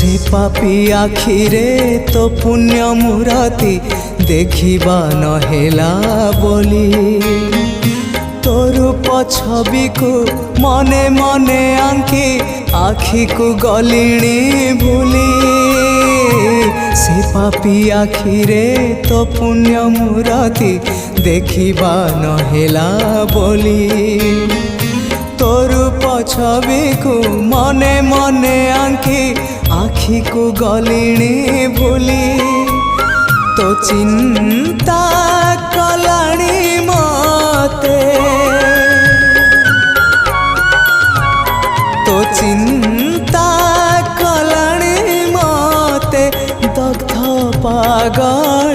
से पापी आखिरे तो पुण्य मूरति देखिबा नहेला बोली तो रूप छवि को मने मने आंकी आखि को गलिणी भूली से पापी आखिरे तो पुण्य मूरति देखिबा नहेला बोली तो रूप छवि को मने मने आंकी आखि को गलिणी भूली तो चिंता कलाणी मते तो चिंता कलाणी मते दग्ध पागल